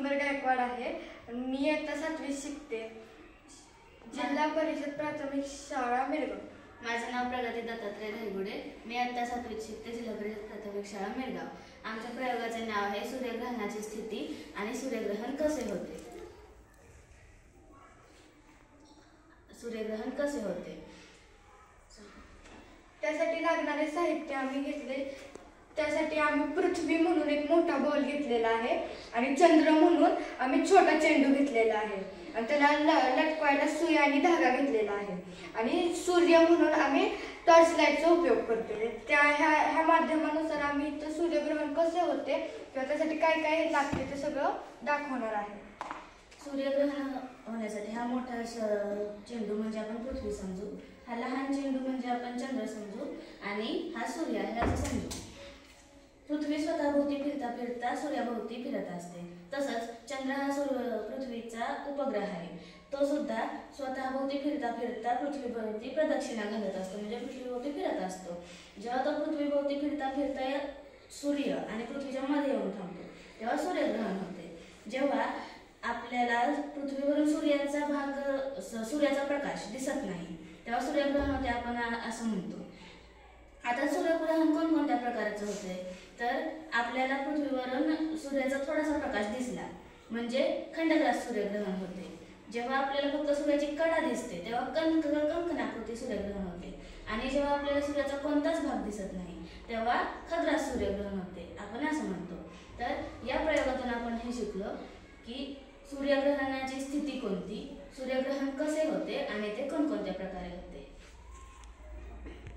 दिगंबर गायकवाड आहे. मी इयत्ता 7वी शिकते. जिल्हा परिषद प्राथमिक शाळा मिरगाव. माझं नाव प्रगती दत्तात्रय धायगुडे. मी इयत्ता 7वीत शिकते. जिल्हा परिषद प्राथमिक शाळा मिरगाव. आमच्या प्रयोगाचे नाव आहे सूर्यग्रहणाची स्थिती आणि सूर्यग्रहण कसे होते. सूर्यग्रहण कसे होते त्यासाठी लागणारे साहित्य आम्ही घेतले. त्यासाठी आम्ही पृथ्वी म्हणून एक मोठा बॉल घेतलेला आहे आणि चंद्र म्हणून आम्ही छोटा चेंडू घेतलेला आहे आणि त्याला लटकवायला सुई आणि धागा घेतलेला आहे. आणि सूर्य म्हणून आम्ही टॉर्च लाईटचा उपयोग करतो. ह्या माध्यमानुसार आम्ही इथं सूर्यग्रहण कसे होते किंवा त्यासाठी काय काय लागते ते सगळं दाखवणार आहे. सूर्यग्रहण होण्यासाठी हा मोठा चेंडू म्हणजे आपण पृथ्वी समजू, हा लहान चेंडू म्हणजे आपण चंद्र समजू आणि हा सूर्य आहे असं समजू. पृथ्वी स्वतःभोवती फिरता फिरता सूर्याभोवती फिरत असते. तसंच चंद्र हा पृथ्वीचा उपग्रह आहे. तो सुद्धा स्वतःभोवती फिरता फिरता पृथ्वीभोवती प्रदक्षिणा घालत असतो म्हणजे पृथ्वीभोवती फिरत असतो. जेव्हा तो पृथ्वीभोवती फिरता फिरता सूर्य आणि पृथ्वीच्या मध्ये येऊन थांबतो तेव्हा सूर्यग्रहण होते. जेव्हा आपल्याला पृथ्वीवरून सूर्याचा प्रकाश दिसत नाही तेव्हा सूर्यग्रहण होते आपण असं म्हणतो. आता सूर्यग्रहण कोणकोणत्या प्रकारचं होते तर आपल्याला पृथ्वीवरून सूर्याचा थोडासा प्रकाश दिसला म्हणजे खंडग्रास सूर्यग्रहण होते. जेव्हा आपल्याला फक्त सूर्याची कडा दिसते तेव्हा कंकणाकृती सूर्यग्रहण होते आणि जेव्हा आपल्याला सूर्याचा कोणताच भाग दिसत नाही तेव्हा खग्रास सूर्यग्रहण होते आपण असं म्हणतो. तर या प्रयोगातून आपण हे शिकलो की सूर्यग्रहणाची स्थिती कोणती, सूर्यग्रहण कसे होते आणि ते कोणकोणत्या प्रकारे